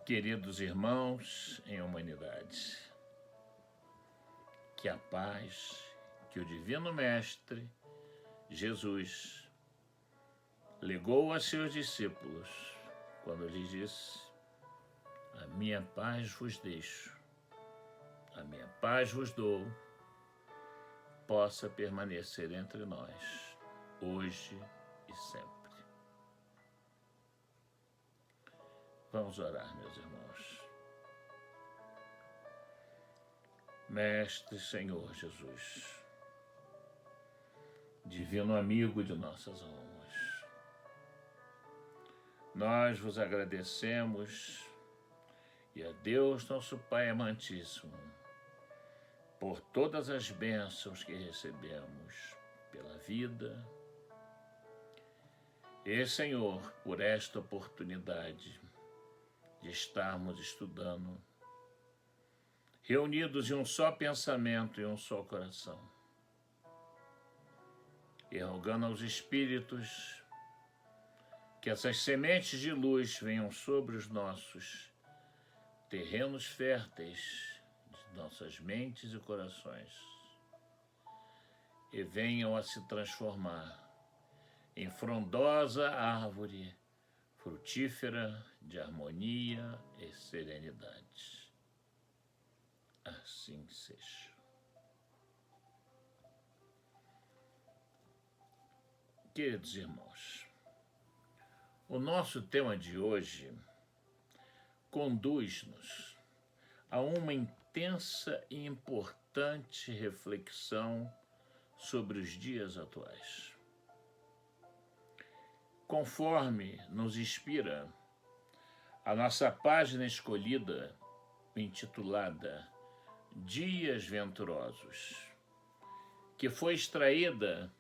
Queridos irmãos em humanidade, que a paz, que o Divino Mestre, Jesus, legou a seus discípulos, quando lhes disse: a minha paz vos deixo, a minha paz vos dou, possa permanecer entre nós, hoje e sempre. Vamos orar, meus irmãos. Mestre Senhor Jesus, divino amigo de nossas almas, nós vos agradecemos e a Deus, nosso Pai amantíssimo, por todas as bênçãos que recebemos, pela vida, e, Senhor, por esta oportunidade de estarmos estudando, reunidos em um só pensamento e um só coração, e rogando aos Espíritos que essas sementes de luz venham sobre os nossos terrenos férteis de nossas mentes e corações e venham a se transformar em frondosa árvore frutífera de harmonia e serenidade. Assim seja. Queridos irmãos, o nosso tema de hoje conduz-nos a uma intensa e importante reflexão sobre os dias atuais. Conforme nos inspira a nossa página escolhida, intitulada Dias Venturosos, que foi extraída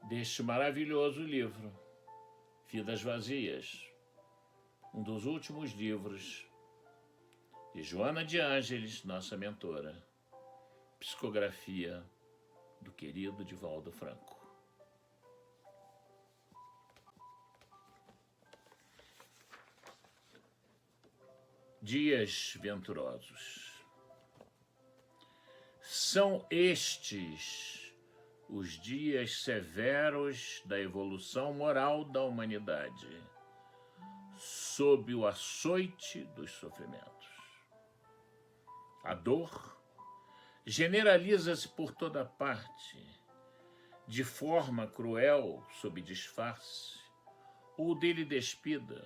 deste maravilhoso livro, Vidas Vazias, um dos últimos livros de Joana de Ângeles, nossa mentora, psicografia do querido Divaldo Franco. Dias venturosos. São estes os dias severos da evolução moral da humanidade, sob o açoite dos sofrimentos. A dor generaliza-se por toda parte, de forma cruel, sob disfarce, ou dele despida,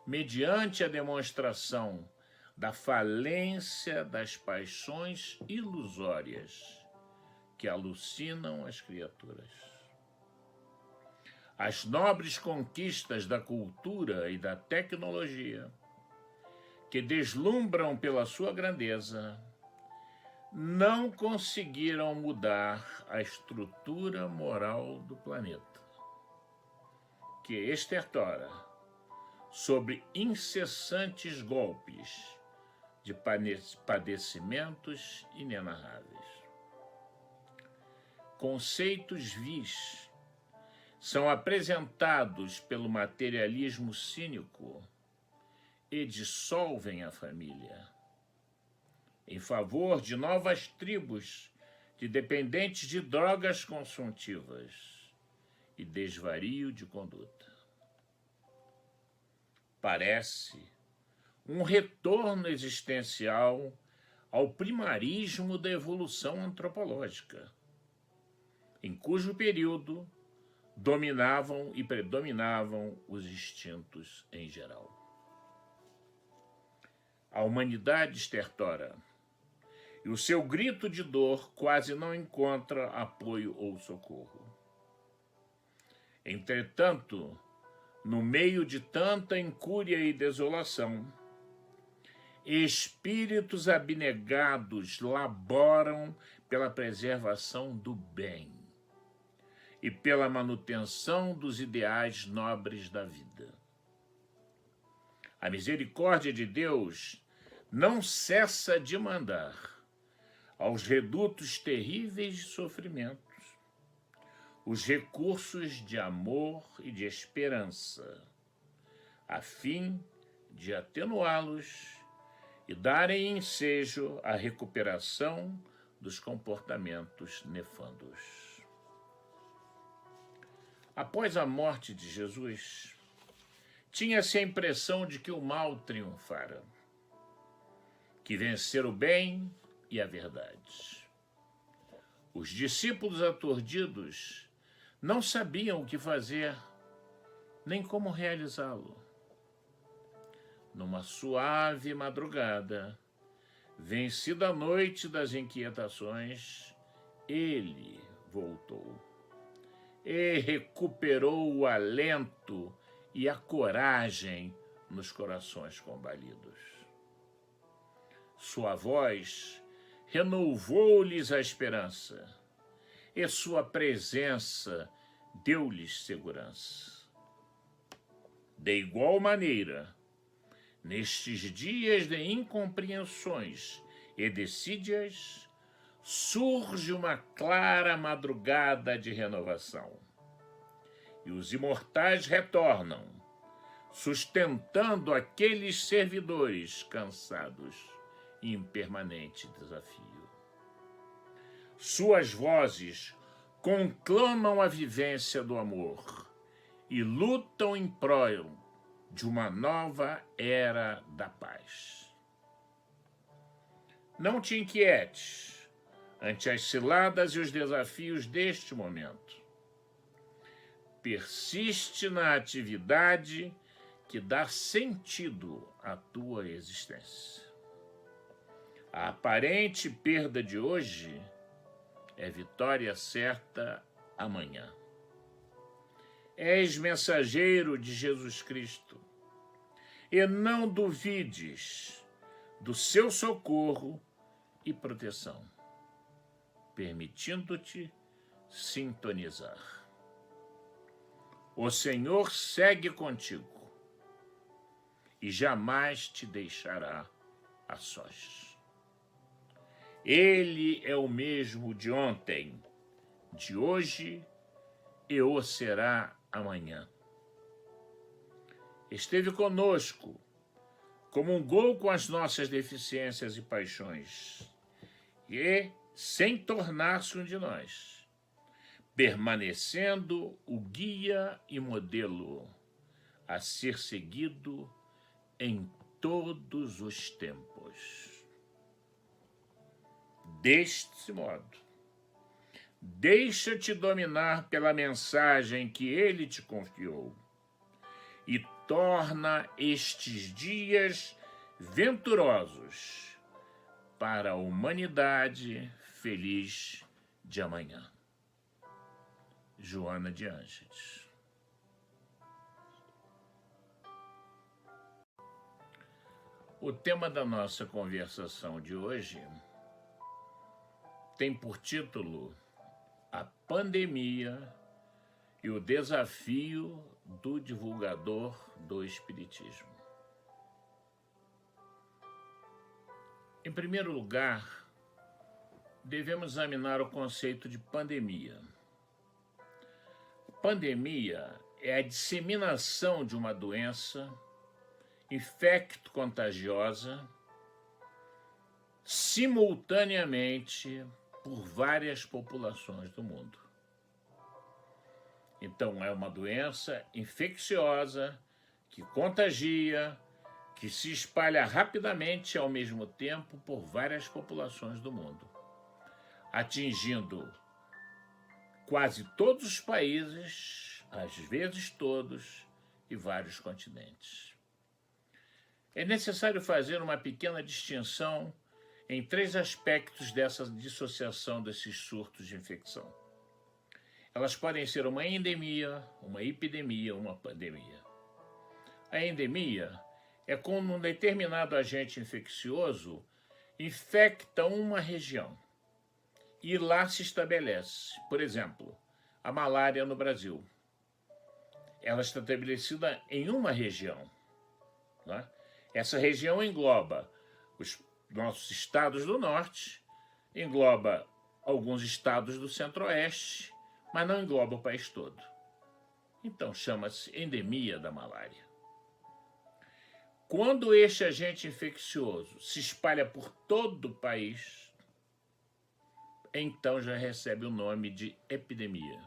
mediante a demonstração da falência das paixões ilusórias que alucinam as criaturas. As nobres conquistas da cultura e da tecnologia, que deslumbram pela sua grandeza, não conseguiram mudar a estrutura moral do planeta, que estertora sobre incessantes golpes de padecimentos inenarráveis. Conceitos vis são apresentados pelo materialismo cínico e dissolvem a família, em favor de novas tribos de dependentes de drogas consumptivas e desvario de conduta. Parece um retorno existencial ao primarismo da evolução antropológica, em cujo período dominavam e predominavam os instintos em geral. A humanidade estertora, e o seu grito de dor quase não encontra apoio ou socorro. Entretanto, no meio de tanta incúria e desolação, espíritos abnegados laboram pela preservação do bem e pela manutenção dos ideais nobres da vida. A misericórdia de Deus não cessa de mandar aos redutos terríveis de sofrimentos os recursos de amor e de esperança, a fim de atenuá-los e darem ensejo à recuperação dos comportamentos nefandos. Após a morte de Jesus, tinha-se a impressão de que o mal triunfara, que vencera o bem e a verdade. Os discípulos aturdidos não sabiam o que fazer, nem como realizá-lo. Numa suave madrugada, vencida a noite das inquietações, ele voltou e recuperou o alento e a coragem nos corações combalidos. Sua voz renovou-lhes a esperança e sua presença deu-lhes segurança. De igual maneira, nestes dias de incompreensões e decídias, surge uma clara madrugada de renovação. E os imortais retornam, sustentando aqueles servidores cansados em permanente desafio. Suas vozes conclamam a vivência do amor e lutam em prol de uma nova era da paz. Não te inquietes ante as ciladas e os desafios deste momento. Persiste na atividade que dá sentido à tua existência. A aparente perda de hoje é vitória certa amanhã. És mensageiro de Jesus Cristo e não duvides do seu socorro e proteção, permitindo-te sintonizar. O Senhor segue contigo e jamais te deixará a sós. Ele é o mesmo de ontem, de hoje e o será amanhã. Esteve conosco, comungou com as nossas deficiências e paixões, e sem tornar-se um de nós, permanecendo o guia e modelo a ser seguido em todos os tempos. Deste modo, deixa-te dominar pela mensagem que ele te confiou e torna estes dias venturosos para a humanidade feliz de amanhã. Joana de Ângeles. O tema da nossa conversação de hoje tem por título A Pandemia e o Desafio do Divulgador do Espiritismo. Em primeiro lugar, devemos examinar o conceito de pandemia. Pandemia é a disseminação de uma doença infecto-contagiosa simultaneamente por várias populações do mundo. Então, é uma doença infecciosa que contagia, que se espalha rapidamente ao mesmo tempo por várias populações do mundo, atingindo quase todos os países, às vezes todos, e vários continentes. É necessário fazer uma pequena distinção em três aspectos dessa dissociação desses surtos de infecção. Elas podem ser uma endemia, uma epidemia, uma pandemia. A endemia é quando um determinado agente infeccioso infecta uma região e lá se estabelece. Por exemplo, a malária no Brasil. Ela está estabelecida em uma região, né? Essa região engloba os nossos estados do norte, engloba alguns estados do centro-oeste, mas não engloba o país todo. Então chama-se endemia da malária. Quando este agente infeccioso se espalha por todo o país, então já recebe o nome de epidemia.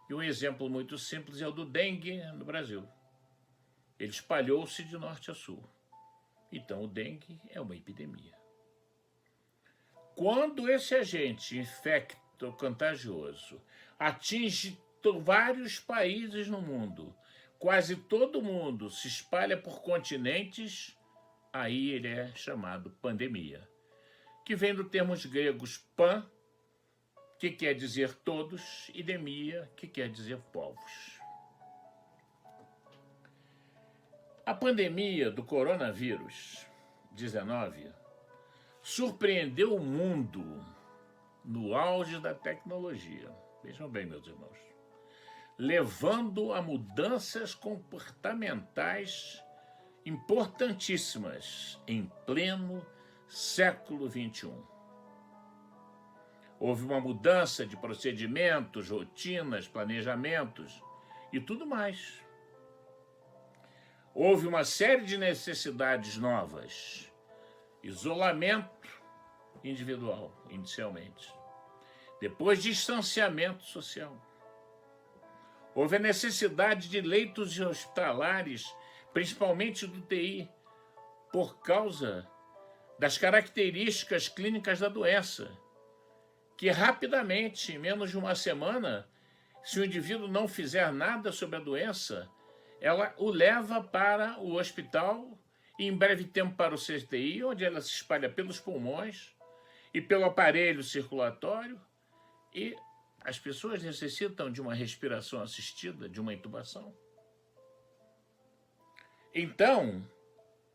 E um exemplo muito simples é o do dengue no Brasil. Ele espalhou-se de norte a sul. Então o dengue é uma epidemia. Quando esse agente infecto-contagioso atinge vários países no mundo, quase todo mundo se espalha por continentes, aí ele é chamado pandemia, que vem dos termos gregos pan, que quer dizer todos, e demia, que quer dizer povos. A pandemia do coronavírus 19 surpreendeu o mundo no auge da tecnologia. Vejam bem, meus irmãos. Levando a mudanças comportamentais importantíssimas em pleno século XXI. Houve uma mudança de procedimentos, rotinas, planejamentos e tudo mais. Houve uma série de necessidades novas. Isolamento individual, inicialmente. Depois, distanciamento social. Houve a necessidade de leitos hospitalares, principalmente do TI, por causa das características clínicas da doença, que rapidamente, em menos de uma semana, se o indivíduo não fizer nada sobre a doença, ela o leva para o hospital e em breve tempo para o CTI, onde ela se espalha pelos pulmões e pelo aparelho circulatório, e as pessoas necessitam de uma respiração assistida, de uma intubação. Então,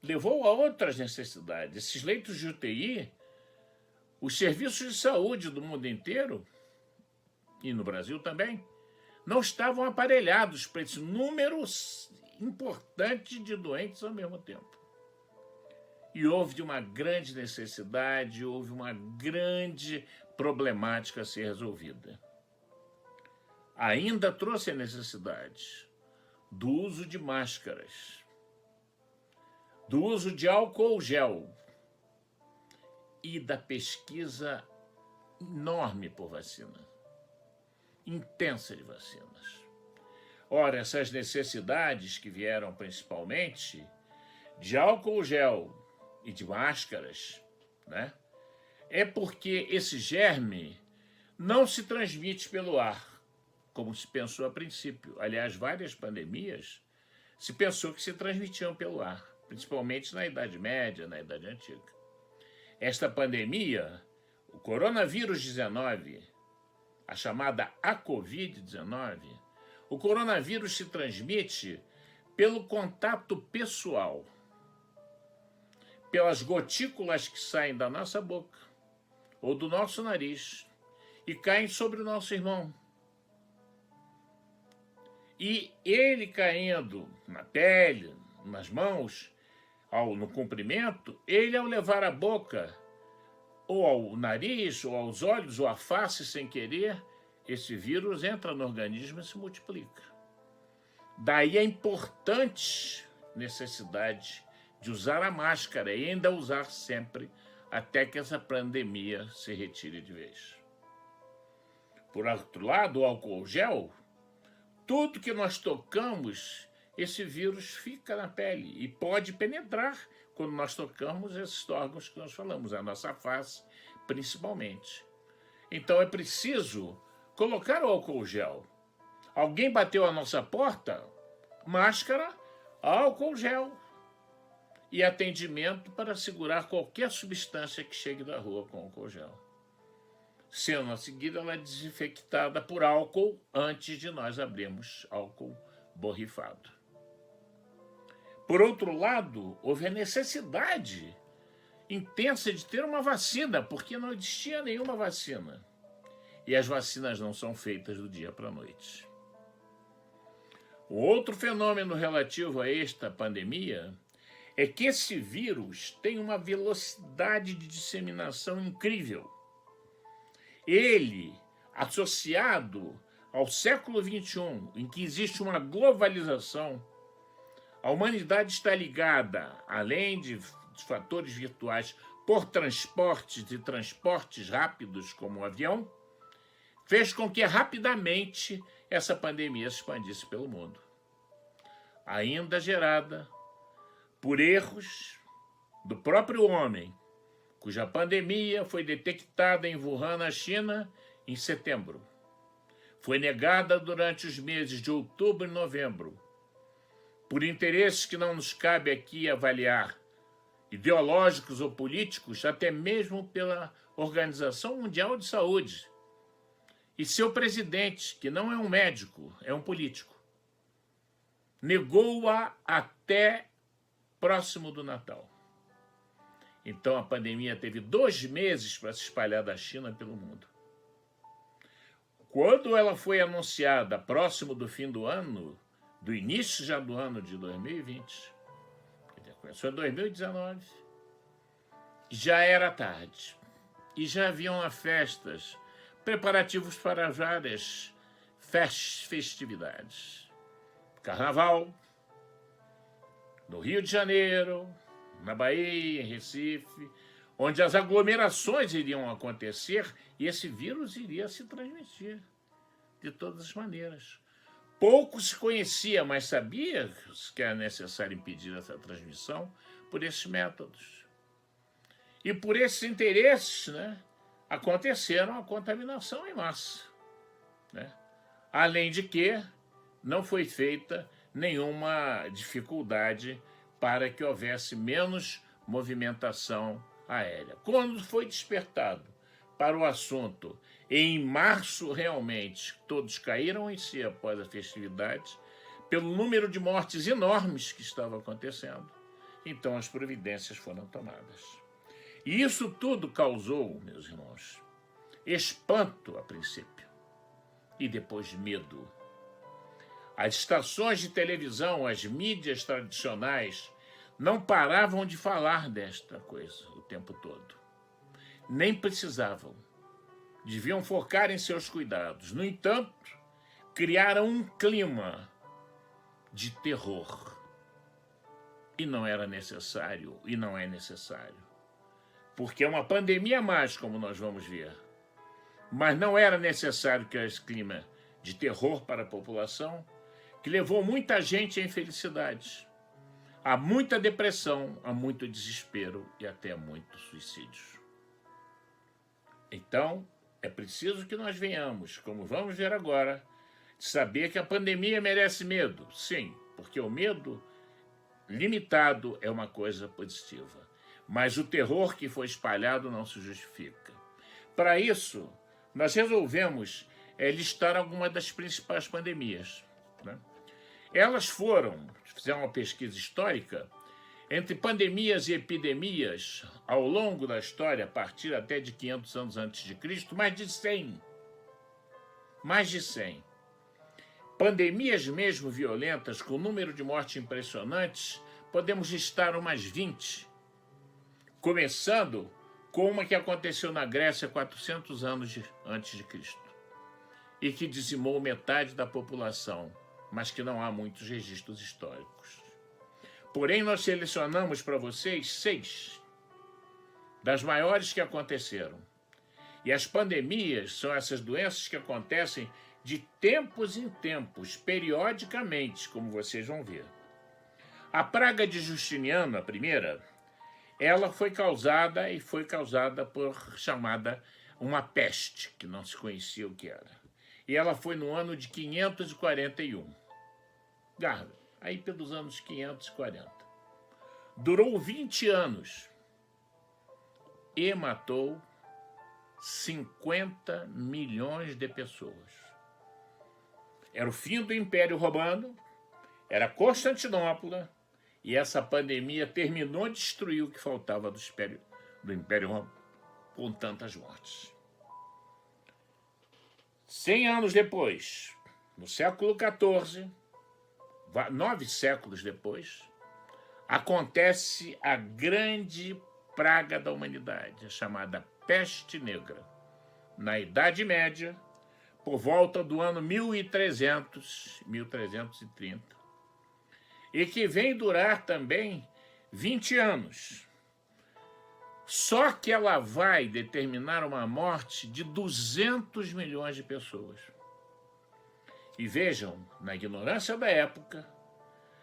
levou a outras necessidades. Esses leitos de UTI, os serviços de saúde do mundo inteiro, e no Brasil também, não estavam aparelhados para esse número importante de doentes ao mesmo tempo. E houve uma grande necessidade, houve uma grande problemática a ser resolvida. Ainda trouxe a necessidade do uso de máscaras, do uso de álcool gel e da pesquisa enorme por vacina, intensa de vacinas. Ora, essas necessidades que vieram principalmente de álcool gel e de máscaras, né? É porque esse germe não se transmite pelo ar, como se pensou a princípio. Aliás, várias pandemias se pensou que se transmitiam pelo ar, principalmente na Idade Média, na Idade Antiga. Esta pandemia, o coronavírus 19, a chamada Covid-19, o coronavírus se transmite pelo contato pessoal, pelas gotículas que saem da nossa boca ou do nosso nariz e caem sobre o nosso irmão. E ele caindo na pele, nas mãos, no comprimento, ele ao levar a boca, ou ao nariz, ou aos olhos, ou à face sem querer, esse vírus entra no organismo e se multiplica. Daí a importante necessidade de usar a máscara e ainda usar sempre até que essa pandemia se retire de vez. Por outro lado, o álcool gel, tudo que nós tocamos, esse vírus fica na pele e pode penetrar quando nós tocamos esses órgãos que nós falamos, a nossa face principalmente. Então é preciso colocar o álcool gel. Alguém bateu a nossa porta, máscara, álcool gel e atendimento para segurar qualquer substância que chegue da rua com álcool gel. Sendo a seguida ela é desinfectada por álcool antes de nós abrirmos álcool borrifado. Por outro lado, houve a necessidade intensa de ter uma vacina, porque não existia nenhuma vacina. E as vacinas não são feitas do dia para a noite. O outro fenômeno relativo a esta pandemia é que esse vírus tem uma velocidade de disseminação incrível. Ele, associado ao século XXI, em que existe uma globalização, A humanidade está ligada, além de fatores virtuais, por transportes e transportes rápidos, como o avião, fez com que rapidamente essa pandemia se expandisse pelo mundo. Ainda gerada por erros do próprio homem, cuja pandemia foi detectada em Wuhan, na China, em setembro. Foi negada durante os meses de outubro e novembro, por interesses que não nos cabe aqui avaliar, ideológicos ou políticos, até mesmo pela Organização Mundial de Saúde. E seu presidente, que não é um médico, é um político, negou-a até próximo do Natal. Então a pandemia teve 2 meses para se espalhar da China pelo mundo. Quando ela foi anunciada próximo do fim do ano, do início já do ano de 2020, começou em 2019, já era tarde e já haviam festas, preparativos para várias festividades. Carnaval, no Rio de Janeiro, na Bahia, em Recife, onde as aglomerações iriam acontecer e esse vírus iria se transmitir de todas as maneiras. Pouco se conhecia, mas sabia que era necessário impedir essa transmissão por esses métodos. E por esses interesses, aconteceram a contaminação em massa. Além de que não foi feita nenhuma dificuldade para que houvesse menos movimentação aérea. Quando foi despertado para o assunto, em março realmente, todos caíram em si após a festividade, pelo número de mortes enormes que estava acontecendo. Então as providências foram tomadas. E isso tudo causou, meus irmãos, espanto a princípio e depois medo. As estações de televisão, as mídias tradicionais, não paravam de falar desta coisa o tempo todo. Nem precisavam. Deviam focar em seus cuidados. No entanto, criaram um clima de terror. E não era necessário, e não é necessário. Porque é uma pandemia a mais, como nós vamos ver. Mas não era necessário que esse clima de terror para a população, que levou muita gente à infelicidade, a muita depressão, a muito desespero e até a muitos suicídios. Então, é preciso que nós venhamos, como vamos ver agora, saber que a pandemia merece medo. Sim, porque o medo limitado é uma coisa positiva. Mas o terror que foi espalhado não se justifica. Para isso, nós resolvemos listar algumas das principais pandemias. Elas fizeram uma pesquisa histórica, entre pandemias e epidemias, ao longo da história, a partir até de 500 anos antes de Cristo, mais de 100. Mais de 100. Pandemias mesmo violentas, com número de mortes impressionantes, podemos listar umas 20. Começando com uma que aconteceu na Grécia 400 anos antes de Cristo e que dizimou metade da população, mas que não há muitos registros históricos. Porém, nós selecionamos para vocês 6 das maiores que aconteceram. E as pandemias são essas doenças que acontecem de tempos em tempos, periodicamente, como vocês vão ver. A praga de Justiniano, a primeira, ela foi causada por chamada uma peste, que não se conhecia o que era. E ela foi no ano de 541. Aí pelos anos 540. Durou 20 anos e matou 50 milhões de pessoas. Era o fim do Império Romano, era Constantinopla, e essa pandemia terminou de destruir o que faltava do Império Romano, com tantas mortes. 100 anos depois, no século XIV, 9 séculos depois, acontece a grande praga da humanidade, a chamada peste negra, na Idade Média, por volta do ano 1300, 1330. e que vem durar também 20 anos. Só que ela vai determinar uma morte de 200 milhões de pessoas. E vejam, na ignorância da época,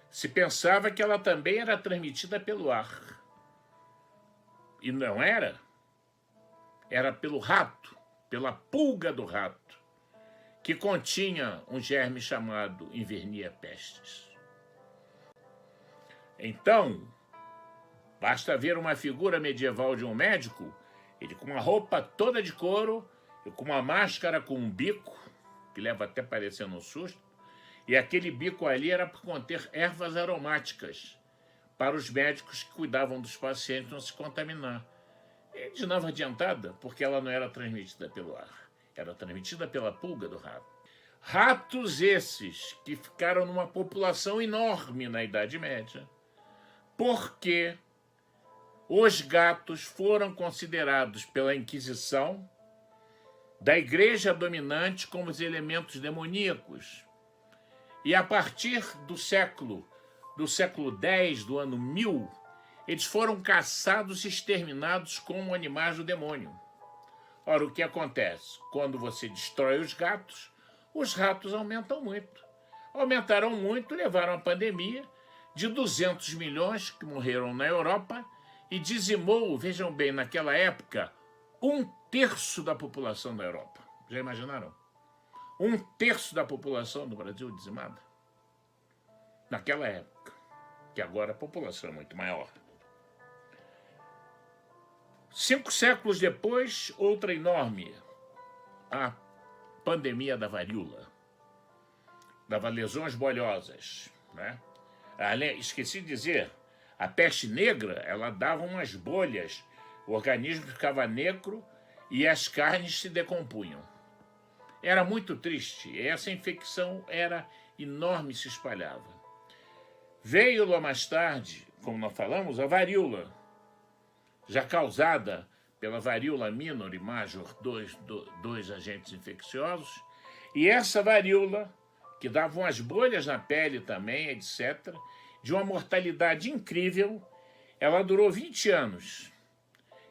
se pensava que ela também era transmitida pelo ar. E não era. Era pelo rato, pela pulga do rato, que continha um germe chamado Invernia pestis. Então, basta ver uma figura medieval de um médico, ele com uma roupa toda de couro, e com uma máscara com um bico, que leva até parecendo um susto, e aquele bico ali era para conter ervas aromáticas, para os médicos que cuidavam dos pacientes não se contaminar. E de nada adiantada, porque ela não era transmitida pelo ar, era transmitida pela pulga do rato. Ratos esses que ficaram numa população enorme na Idade Média, porque os gatos foram considerados pela Inquisição da igreja dominante como os elementos demoníacos. E a partir do século X, do ano 1000, eles foram caçados e exterminados como animais do demônio. Ora, o que acontece? Quando você destrói os ratos aumentam muito. Aumentaram muito, levaram a pandemia de 200 milhões que morreram na Europa e dizimou, vejam bem, naquela época, 1/3 da população da Europa. Já imaginaram? 1/3 da população do Brasil dizimada? Naquela época, que agora a população é muito maior. 5 séculos depois, outra enorme, a pandemia da varíola. Dava lesões bolhosas, né? Esqueci de dizer, a peste negra, ela dava umas bolhas, o organismo ficava negro e as carnes se decompunham. Era muito triste, essa infecção era enorme e se espalhava. Veio lá mais tarde, como nós falamos, a varíola, já causada pela varíola minor e major, dois agentes infecciosos, e essa varíola, que dava umas bolhas na pele também, etc., de uma mortalidade incrível, ela durou 20 anos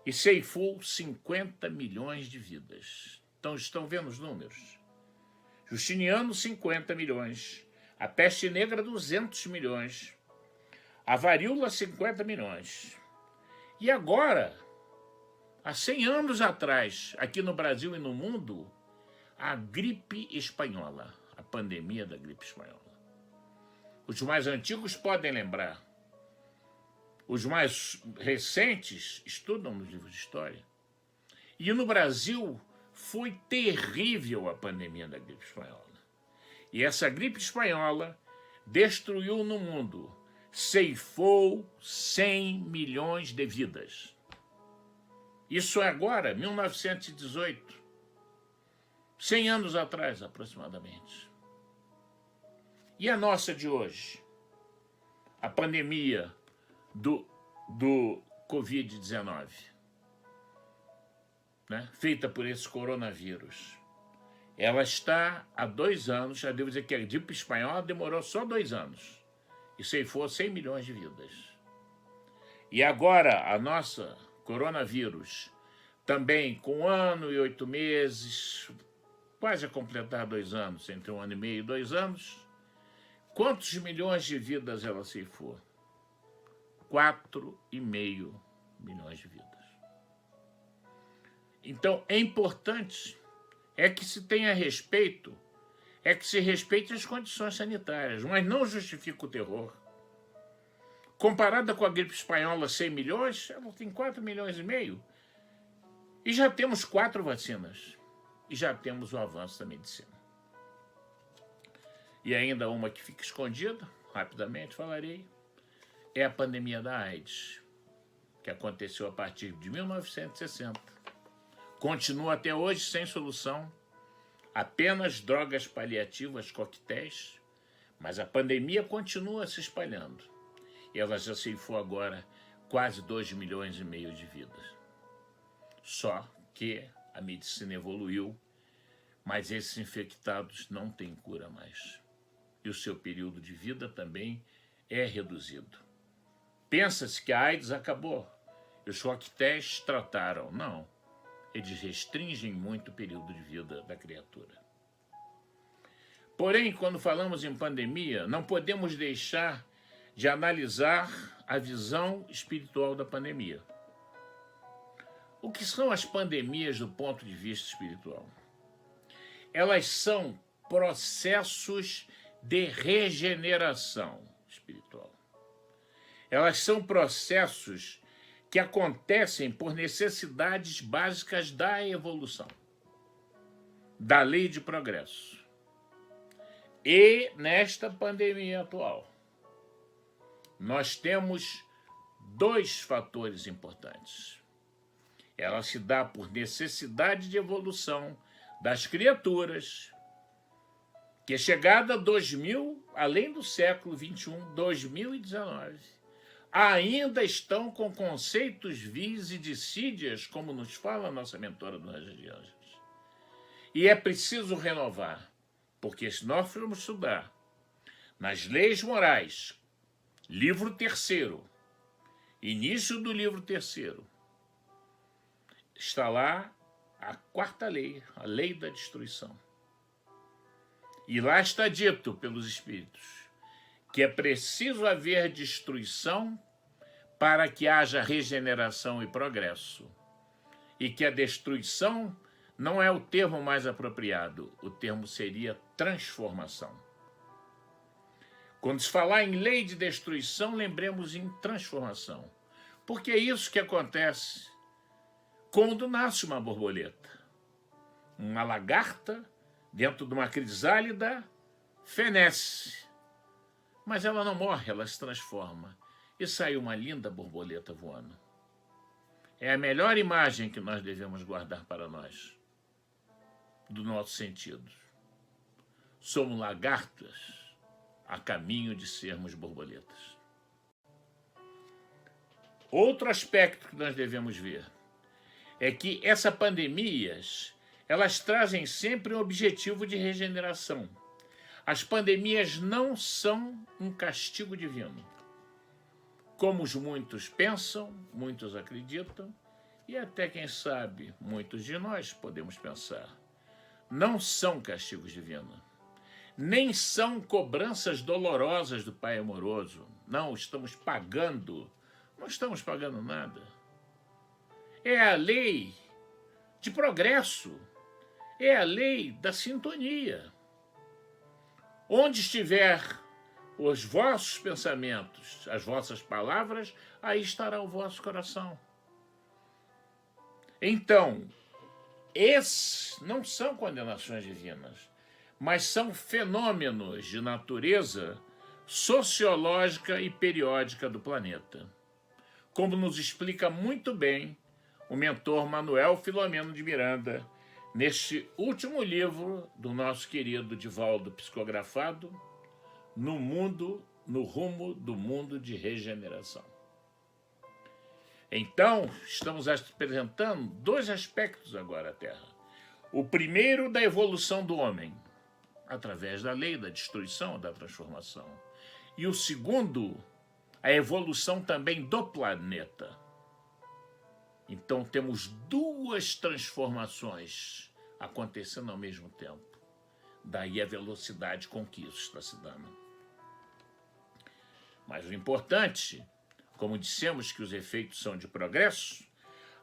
e ceifou 50 milhões de vidas. Então, estão vendo os números? Justiniano, 50 milhões. A peste negra, 200 milhões. A varíola, 50 milhões. E agora, há 100 anos atrás, aqui no Brasil e no mundo, a gripe espanhola, a pandemia da gripe espanhola. Os mais antigos podem lembrar. Os mais recentes estudam nos livros de história. E no Brasil foi terrível a pandemia da gripe espanhola. E essa gripe espanhola destruiu no mundo, ceifou 100 milhões de vidas. Isso é agora, 1918. 100 anos atrás, aproximadamente. E a nossa de hoje? A pandemia do Covid-19, né? Feita por esse coronavírus. Ela está há 2 anos, já devo dizer que a gripe espanhola demorou só 2 anos e ceifou 100 milhões de vidas. E agora a nossa coronavírus, também com 1 ano e 8 meses, quase a completar 2 anos, entre 1 ano e meio e 2 anos, quantos milhões de vidas ela ceifou? 4,5 milhões de vidas. Então, é importante que se tenha respeito, que se respeite as condições sanitárias, mas não justifica o terror. Comparada com a gripe espanhola, 100 milhões, ela tem 4,5 milhões. E já temos 4 vacinas. E já temos o avanço da medicina. E ainda uma que fica escondida, rapidamente falarei, é a pandemia da AIDS, que aconteceu a partir de 1960. Continua até hoje sem solução, apenas drogas paliativas, coquetéis, mas a pandemia continua se espalhando. E ela já ceifou agora quase 2,5 milhões de vidas. Só que a medicina evoluiu, mas esses infectados não têm cura mais. E o seu período de vida também é reduzido. Pensa-se que a AIDS acabou. Os coquetéis trataram. Não. Eles restringem muito o período de vida da criatura. Porém, quando falamos em pandemia, não podemos deixar de analisar a visão espiritual da pandemia. O que são as pandemias do ponto de vista espiritual? Elas são processos de regeneração espiritual. Elas são processos que acontecem por necessidades básicas da evolução, da lei de progresso. E nesta pandemia atual, nós temos dois fatores importantes. Ela se dá por necessidade de evolução das criaturas, que é chegada a 2000, além do século 21, 2019, ainda estão com conceitos vis e dissídias, como nos fala a nossa mentora do Anjo de Anjos. E é preciso renovar, porque se nós formos estudar nas leis morais, livro 3º, início do livro 3º, está lá a 4ª lei, a lei da destruição. E lá está dito pelos Espíritos que é preciso haver destruição para que haja regeneração e progresso. E que a destruição não é o termo mais apropriado, o termo seria transformação. Quando se falar em lei de destruição, lembremos em transformação. Porque é isso que acontece quando nasce uma borboleta. Uma lagarta, dentro de uma crisálida, fenece. Mas ela não morre, ela se transforma. E sai uma linda borboleta voando. É a melhor imagem que nós devemos guardar para nós, do nosso sentido. Somos lagartas a caminho de sermos borboletas. Outro aspecto que nós devemos ver é que essas pandemias, elas trazem sempre um objetivo de regeneração. As pandemias não são um castigo divino, como os muitos pensam, muitos acreditam, e até, quem sabe, muitos de nós podemos pensar. Não são castigos divinos, nem são cobranças dolorosas do Pai amoroso. Não, estamos pagando, não estamos pagando nada. É a lei de progresso, é a lei da sintonia. Onde estiver os vossos pensamentos, as vossas palavras, aí estará o vosso coração. Então, esses não são condenações divinas, mas são fenômenos de natureza sociológica e periódica do planeta, como nos explica muito bem o mentor Manuel Filomeno de Miranda, neste último livro do nosso querido Divaldo psicografado, No Rumo do Mundo de Regeneração. Então, estamos apresentando dois aspectos agora à Terra. O primeiro, da evolução do homem, através da lei da destruição, da transformação. E o segundo, a evolução também do planeta. Então, temos duas transformações acontecendo ao mesmo tempo. Daí a velocidade com que isso está se dando. Mas o importante, como dissemos que os efeitos são de progresso,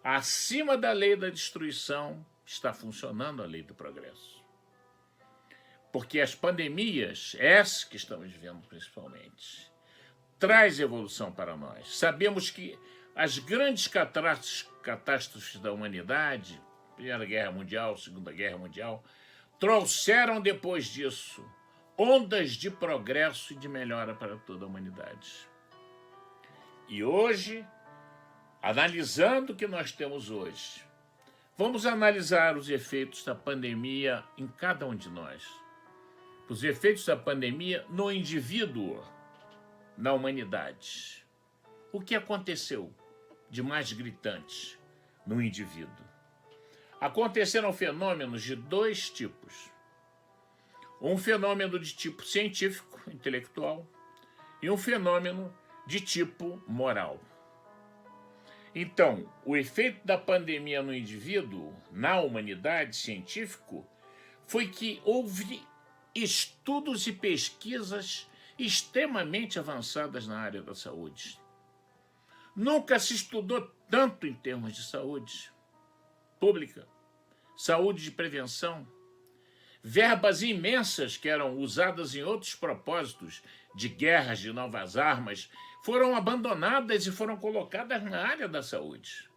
acima da lei da destruição está funcionando a lei do progresso. Porque as pandemias, essas que estamos vivendo principalmente, traz evolução para nós. Sabemos que as grandes catástrofes da humanidade, Primeira Guerra Mundial, Segunda Guerra Mundial, trouxeram depois disso ondas de progresso e de melhora para toda a humanidade. E hoje, analisando o que nós temos hoje, vamos analisar os efeitos da pandemia em cada um de nós. Os efeitos da pandemia no indivíduo, na humanidade. O que aconteceu de mais gritante no indivíduo? Aconteceram fenômenos de dois tipos. Um fenômeno de tipo científico, intelectual, e um fenômeno de tipo moral. Então, o efeito da pandemia no indivíduo, na humanidade científico, foi que houve estudos e pesquisas extremamente avançadas na área da saúde. Nunca se estudou tanto em termos de saúde pública, saúde de prevenção, verbas imensas que eram usadas em outros propósitos de guerras, de novas armas, foram abandonadas e foram colocadas na área da saúde.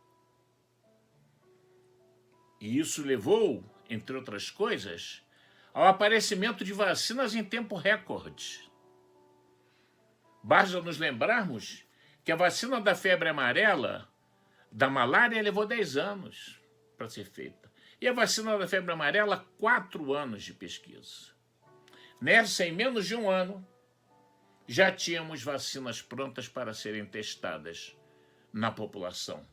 E isso levou, entre outras coisas, ao aparecimento de vacinas em tempo recorde. Basta nos lembrarmos que a vacina da febre amarela, da malária, levou 10 anos para ser feita. E a vacina da febre amarela, 4 anos de pesquisa. Nessa, em menos de um ano, já tínhamos vacinas prontas para serem testadas na população.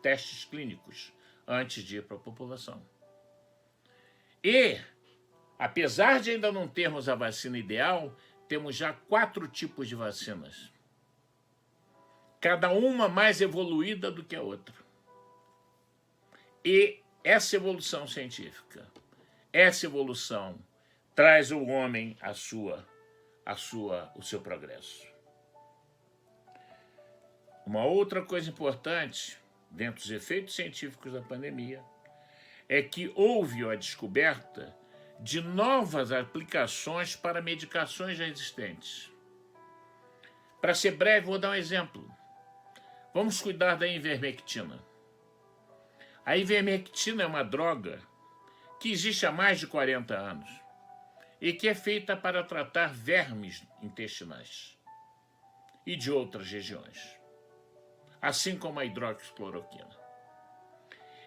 Testes clínicos, antes de ir para a população. E, apesar de ainda não termos a vacina ideal, temos já 4 tipos de vacinas. Cada uma mais evoluída do que a outra. E essa evolução científica, essa evolução traz ao homem o seu progresso. Uma outra coisa importante, dentro dos efeitos científicos da pandemia, é que houve a descoberta de novas aplicações para medicações já existentes. Para ser breve, vou dar um exemplo. Vamos cuidar da ivermectina. A ivermectina é uma droga que existe há mais de 40 anos e que é feita para tratar vermes intestinais e de outras regiões, assim como a hidroxicloroquina.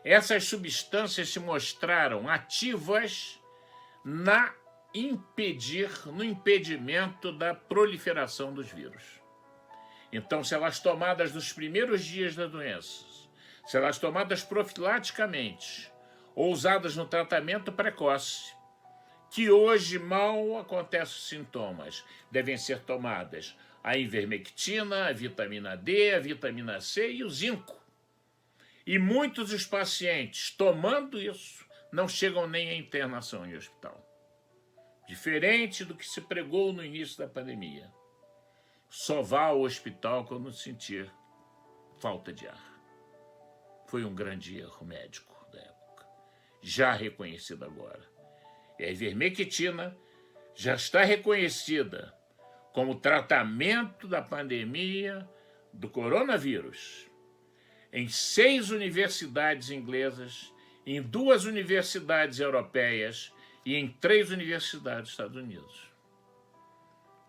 Essas substâncias se mostraram ativas no impedimento da proliferação dos vírus. Então, se elas tomadas nos primeiros dias da doença, se elas tomadas profilaticamente ou usadas no tratamento precoce, que hoje mal acontecem os sintomas, devem ser tomadas a ivermectina, a vitamina D, a vitamina C e o zinco. E muitos dos pacientes, tomando isso, não chegam nem à internação em hospital. Diferente do que se pregou no início da pandemia. Só vá ao hospital quando sentir falta de ar. Foi um grande erro médico da época, já reconhecido agora. E a ivermectina já está reconhecida como tratamento da pandemia do coronavírus em 6 universidades inglesas, em 2 universidades europeias e em 3 universidades dos Estados Unidos.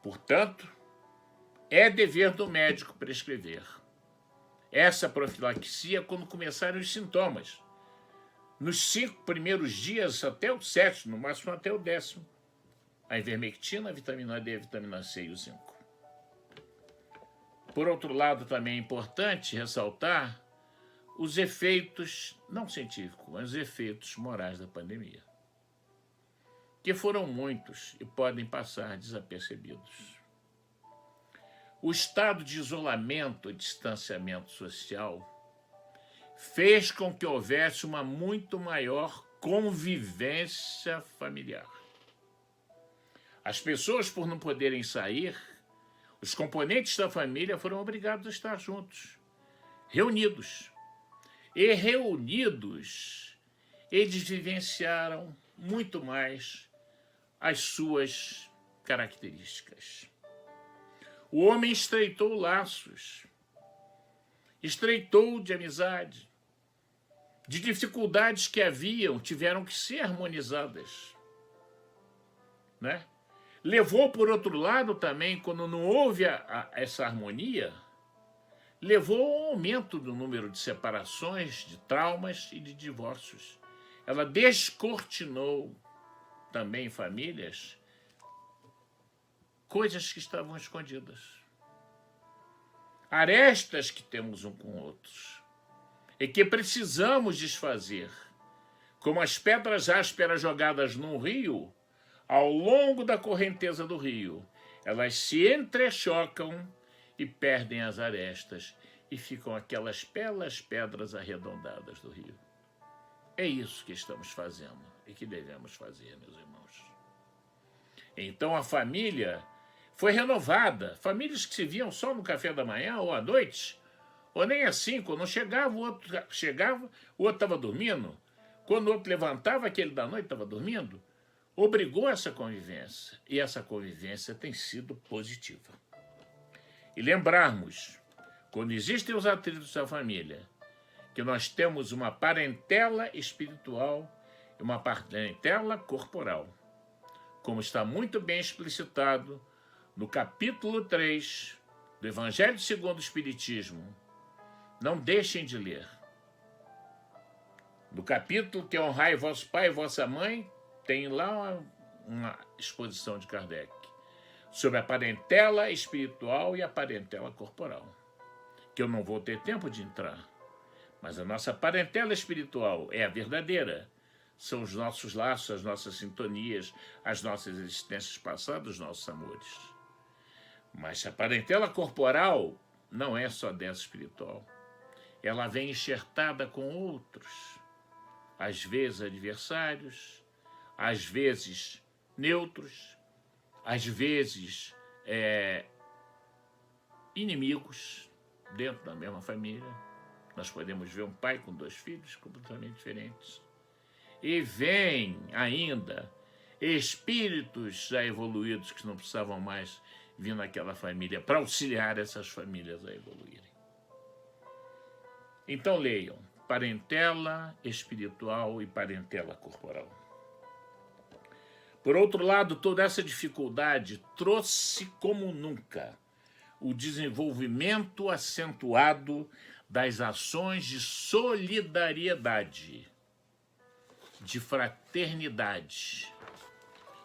Portanto, é dever do médico prescrever essa profilaxia quando começarem os sintomas. Nos 5 primeiros dias até o 7º, no máximo até o 10º. A ivermectina, a vitamina D, a vitamina C e o zinco. Por outro lado, também é importante ressaltar os efeitos, não científicos, mas os efeitos morais da pandemia, que foram muitos e podem passar desapercebidos. O estado de isolamento e distanciamento social fez com que houvesse uma muito maior convivência familiar. As pessoas, por não poderem sair, os componentes da família foram obrigados a estar juntos, reunidos. E reunidos, eles vivenciaram muito mais as suas características. O homem estreitou laços, estreitou de amizade, de dificuldades que haviam, tiveram que ser harmonizadas, né? Levou, por outro lado, também, quando não houve essa harmonia, levou ao aumento do número de separações, de traumas e de divórcios. Ela descortinou também famílias, coisas que estavam escondidas. Arestas que temos um com outros e que precisamos desfazer, como as pedras ásperas jogadas num rio, ao longo da correnteza do rio. elas se entrechocam e perdem as arestas e ficam aquelas belas pedras arredondadas do rio. É isso que estamos fazendo e que devemos fazer, meus irmãos. Então a família foi renovada. Famílias que se viam só no café da manhã ou à noite, ou nem às 5, não chegava, o outro chegava, o outro estava dormindo. Quando o outro levantava, aquele da noite estava dormindo. Obrigou essa convivência. E essa convivência tem sido positiva. E lembrarmos, quando existem os atritos da família, que nós temos uma parentela espiritual e uma parentela corporal, como está muito bem explicitado no capítulo 3 do Evangelho segundo o Espiritismo. Não deixem de ler. No capítulo que é Honrai vosso pai e vossa mãe, tem lá uma exposição de Kardec sobre a parentela espiritual e a parentela corporal, que eu não vou ter tempo de entrar. Mas a nossa parentela espiritual é a verdadeira. São os nossos laços, as nossas sintonias, as nossas existências passadas, os nossos amores. Mas a parentela corporal não é só dessa espiritual. Ela vem enxertada com outros, às vezes adversários, às vezes neutros, às vezes inimigos dentro da mesma família. Nós podemos ver um pai com 2 filhos completamente diferentes. E vem ainda espíritos já evoluídos que não precisavam mais vir naquela família para auxiliar essas famílias a evoluírem. Então leiam parentela espiritual e parentela corporal. Por outro lado, toda essa dificuldade trouxe como nunca o desenvolvimento acentuado das ações de solidariedade, de fraternidade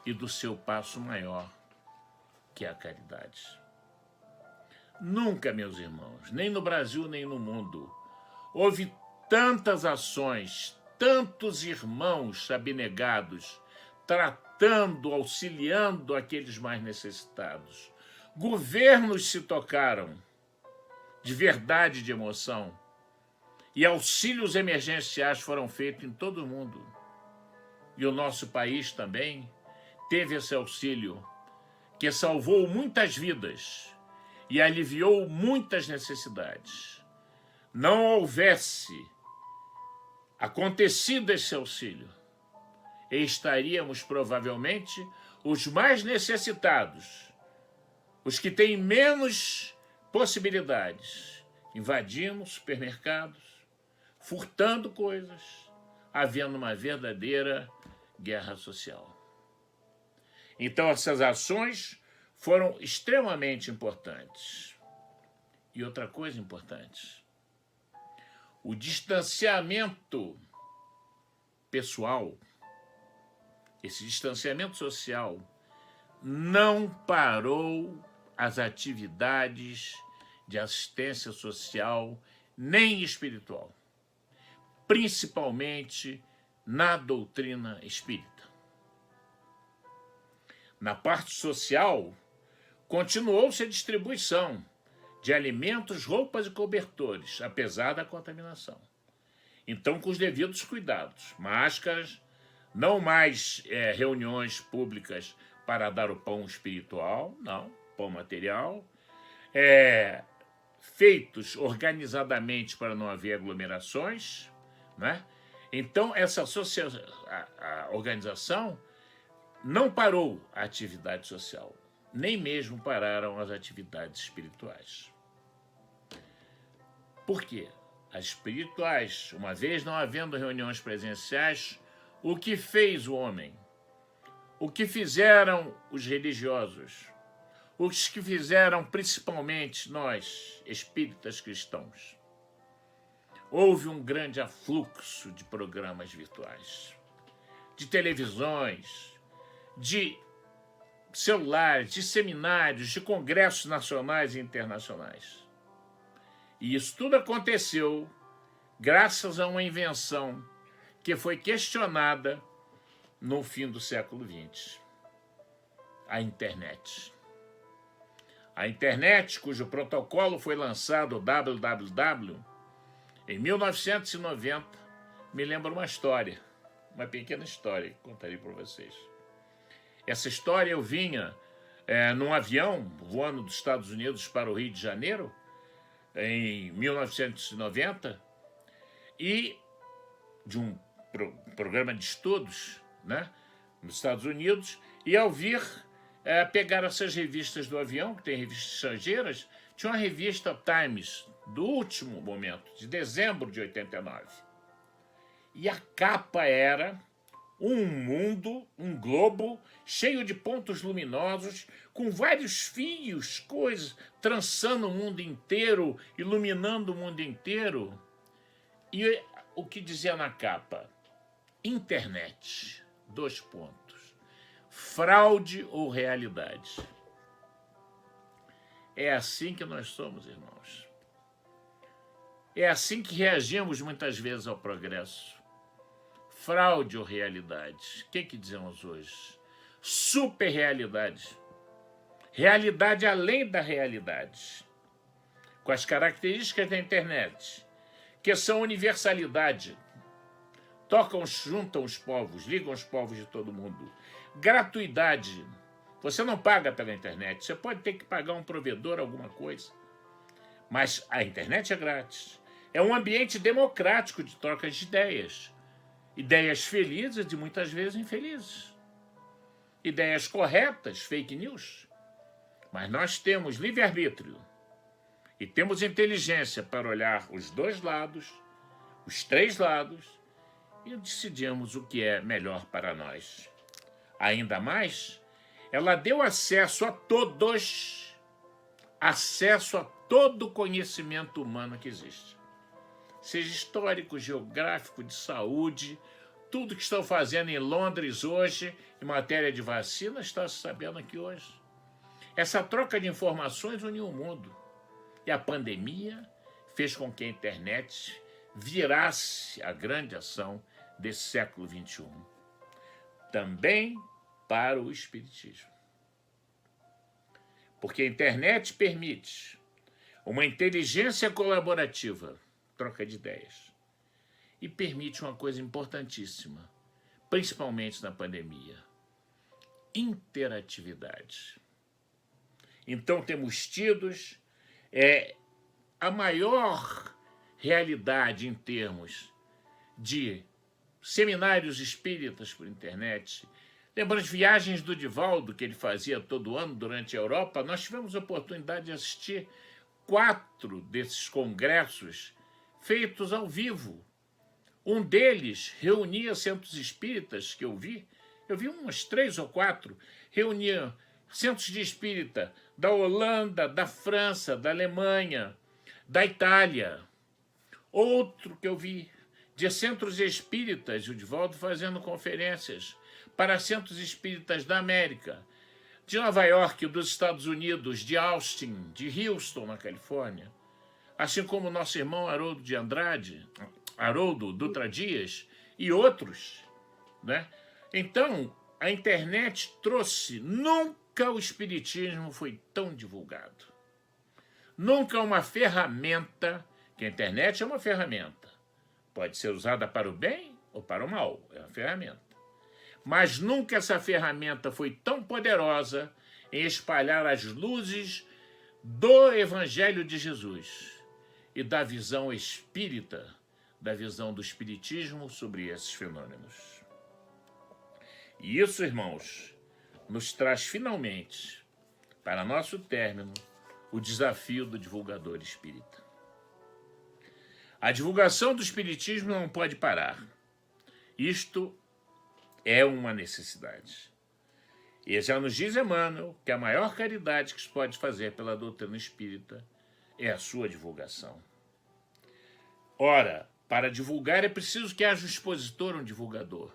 e do seu passo maior, que é a caridade. Nunca, meus irmãos, nem no Brasil nem no mundo, houve tantas ações, tantos irmãos abnegados, tratando, auxiliando aqueles mais necessitados. Governos se tocaram de verdade, de emoção, e auxílios emergenciais foram feitos em todo o mundo. E o nosso país também teve esse auxílio, que salvou muitas vidas e aliviou muitas necessidades. Não houvesse acontecido esse auxílio, e estaríamos provavelmente os mais necessitados, os que têm menos possibilidades, invadindo supermercados, furtando coisas, havendo uma verdadeira guerra social. Então essas ações foram extremamente importantes. E outra coisa importante, o distanciamento pessoal, esse distanciamento social, não parou as atividades de assistência social nem espiritual, principalmente na doutrina espírita. Na parte social, continuou-se a distribuição de alimentos, roupas e cobertores, apesar da contaminação. Então, com os devidos cuidados, máscaras, não mais reuniões públicas para dar o pão espiritual, não, pão material, feitos organizadamente para não haver aglomerações, né? Então, essa a organização não parou a atividade social, nem mesmo pararam as atividades espirituais. Por quê? As espirituais, uma vez não havendo reuniões presenciais, o que fez o homem? O que fizeram os religiosos? Os que fizeram principalmente nós, espíritas cristãos? Houve um grande afluxo de programas virtuais, de televisões, de celulares, de seminários, de congressos nacionais e internacionais. E isso tudo aconteceu graças a uma invenção que foi questionada no fim do século XX, a internet. A internet, cujo protocolo foi lançado, o www, em 1990, me lembra uma história, uma pequena história que contarei para vocês. Essa história eu vinha num avião voando dos Estados Unidos para o Rio de Janeiro, em 1990, e de um programa de estudos, né, nos Estados Unidos, e ao vir pegar essas revistas do avião, que tem revistas estrangeiras, tinha uma revista Times, do último momento, de dezembro de 89. E a capa era um mundo, um globo, cheio de pontos luminosos, com vários fios, coisas, trançando o mundo inteiro, iluminando o mundo inteiro. E o que dizia na capa? Internet, : fraude ou realidade? É assim que nós somos, irmãos. É assim que reagimos muitas vezes ao progresso. Fraude ou realidade? O que dizemos hoje? Superrealidade. Realidade além da realidade. Com as características da internet, que são universalidade. Tocam, juntam os povos, ligam os povos de todo mundo. Gratuidade. Você não paga pela internet. Você pode ter que pagar um provedor, alguma coisa. Mas a internet é grátis. É um ambiente democrático de troca de ideias. Ideias felizes e muitas vezes infelizes. Ideias corretas, fake news. Mas nós temos livre-arbítrio. E temos inteligência para olhar os dois lados, os três lados, e decidimos o que é melhor para nós. Ainda mais, ela deu acesso a todos, acesso a todo o conhecimento humano que existe. Seja histórico, geográfico, de saúde, tudo que estão fazendo em Londres hoje, em matéria de vacina, está se sabendo aqui hoje. Essa troca de informações uniu o mundo. E a pandemia fez com que a internet virasse a grande ação desse século XXI. Também para o espiritismo. Porque a internet permite uma inteligência colaborativa, troca de ideias, e permite uma coisa importantíssima, principalmente na pandemia: interatividade. Então temos tido a maior realidade em termos de seminários espíritas por internet. Lembra as viagens do Divaldo, que ele fazia todo ano durante a Europa? Nós tivemos a oportunidade de assistir 4 desses congressos feitos ao vivo. Um deles reunia centros espíritas, que eu vi umas 3 ou 4, reunia centros de espírita da Holanda, da França, da Alemanha, da Itália. Outro que eu vi, de centros espíritas, o Divaldo fazendo conferências para centros espíritas da América, de Nova York, dos Estados Unidos, de Austin, de Houston, na Califórnia, assim como o nosso irmão Haroldo de Andrade, Haroldo Dutra Dias e outros, né? Então, a internet trouxe, nunca o espiritismo foi tão divulgado. Nunca uma ferramenta, que a internet é uma ferramenta, pode ser usada para o bem ou para o mal, é uma ferramenta. Mas nunca essa ferramenta foi tão poderosa em espalhar as luzes do Evangelho de Jesus e da visão espírita, da visão do espiritismo sobre esses fenômenos. E isso, irmãos, nos traz finalmente, para nosso término, o desafio do divulgador espírita. A divulgação do espiritismo não pode parar. Isto é uma necessidade. E já nos diz Emmanuel que a maior caridade que se pode fazer pela doutrina espírita é a sua divulgação. Ora, para divulgar é preciso que haja um expositor, um divulgador.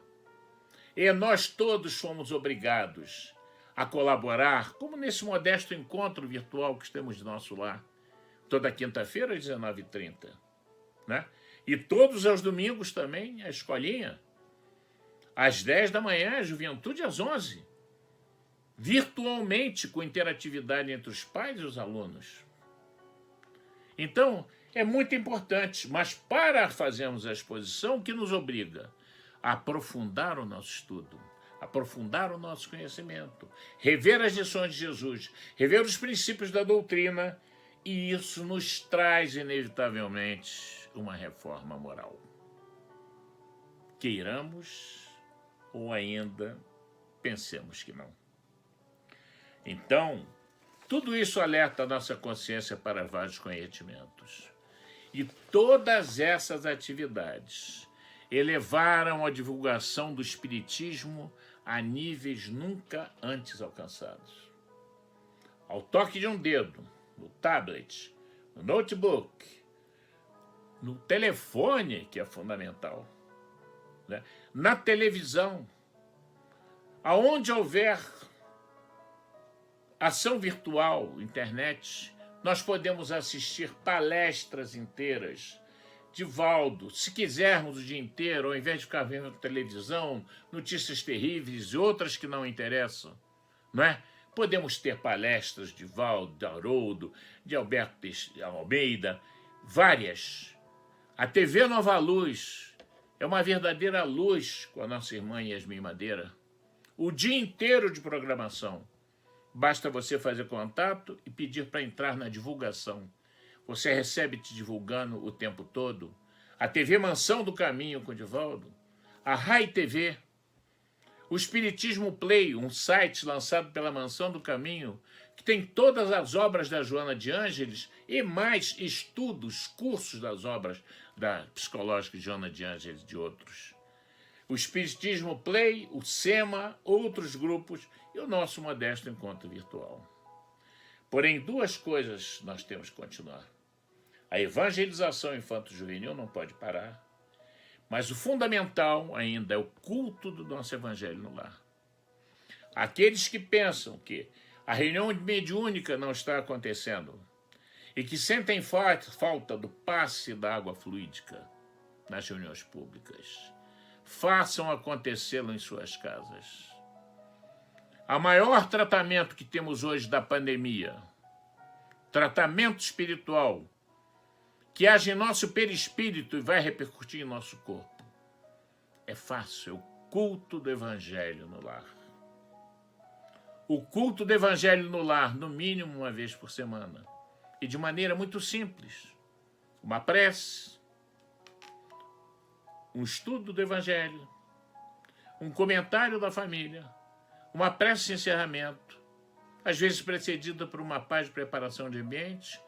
E nós todos fomos obrigados a colaborar, como nesse modesto encontro virtual que temos de nosso lar, toda quinta-feira às 19h30. Né? E todos os domingos também, a escolinha, às 10 da manhã, a juventude às 11. virtualmente com interatividade entre os pais e os alunos. Então, é muito importante, mas para fazermos a exposição, o que nos obriga a aprofundar o nosso estudo, aprofundar o nosso conhecimento, rever as lições de Jesus, rever os princípios da doutrina, e isso nos traz, inevitavelmente, uma reforma moral. Queiramos ou ainda pensemos que não. Então, tudo isso alerta a nossa consciência para vários conhecimentos. E todas essas atividades elevaram a divulgação do espiritismo a níveis nunca antes alcançados. Ao toque de um dedo, no tablet, no notebook, no telefone, que é fundamental, né? Na televisão, aonde houver ação virtual, internet, nós podemos assistir palestras inteiras de Valdo, se quisermos o dia inteiro, ao invés de ficar vendo televisão, notícias terríveis e outras que não interessam, não é? Podemos ter palestras de Valdo, de Haroldo, de Alberto Almeida, várias. A TV Nova Luz é uma verdadeira luz com a nossa irmã Yasmin Madeira. O dia inteiro de programação. Basta você fazer contato e pedir para entrar na divulgação. Você recebe te divulgando o tempo todo. A TV Mansão do Caminho com Divaldo, a Rai TV, o Espiritismo Play, um site lançado pela Mansão do Caminho, que tem todas as obras da Joana de Ângeles e mais estudos, cursos das obras da psicológica de Joana de Ângeles e de outros. O Espiritismo Play, o SEMA, outros grupos e o nosso modesto encontro virtual. Porém, duas coisas nós temos que continuar. A evangelização infanto-juvenil não pode parar, mas o fundamental ainda é o culto do nosso evangelho no lar. Aqueles que pensam que a reunião mediúnica não está acontecendo e que sentem falta do passe da água fluídica nas reuniões públicas, façam acontecê-lo em suas casas. O maior tratamento que temos hoje da pandemia, tratamento espiritual, que age em nosso perispírito e vai repercutir em nosso corpo, é fácil, é o culto do evangelho no lar. O culto do evangelho no lar, no mínimo uma vez por semana, e de maneira muito simples. Uma prece, um estudo do evangelho, um comentário da família, uma prece de encerramento, às vezes precedida por uma paz de preparação de ambiente.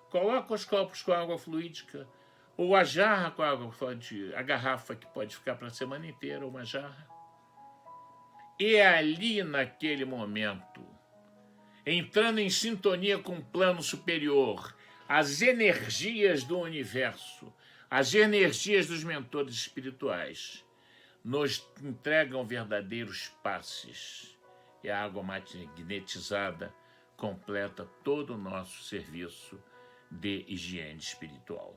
Coloca os copos com água fluídica, ou a jarra com água fluídica, a garrafa que pode ficar para a semana inteira, uma jarra. E ali, naquele momento, entrando em sintonia com o plano superior, as energias do universo, as energias dos mentores espirituais, nos entregam verdadeiros passes. E a água magnetizada completa todo o nosso serviço de higiene espiritual.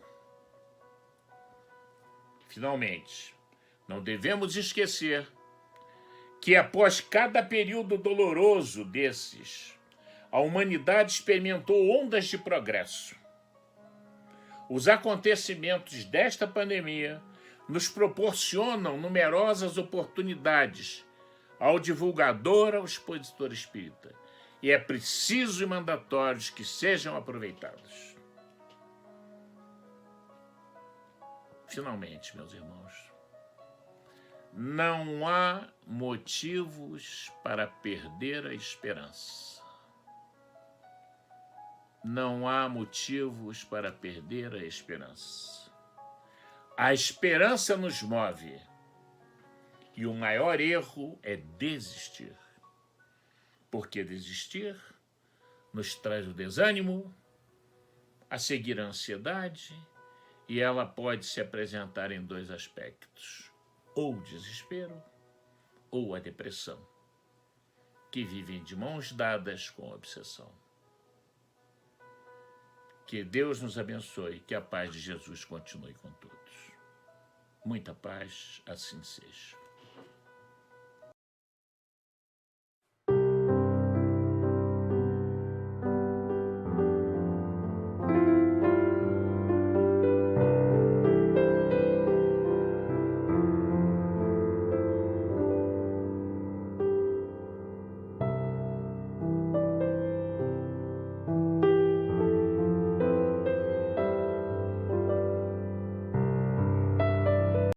Finalmente, não devemos esquecer que após cada período doloroso desses, a humanidade experimentou ondas de progresso. Os acontecimentos desta pandemia nos proporcionam numerosas oportunidades ao divulgador, ao expositor espírita, e é preciso e mandatório que sejam aproveitados. Finalmente, meus irmãos, não há motivos para perder a esperança. Não há motivos para perder a esperança. A esperança nos move. E o maior erro é desistir. Porque desistir nos traz o desânimo, a seguir a ansiedade, e ela pode se apresentar em dois aspectos: ou o desespero, ou a depressão, que vivem de mãos dadas com a obsessão. Que Deus nos abençoe, que a paz de Jesus continue com todos. Muita paz, assim seja.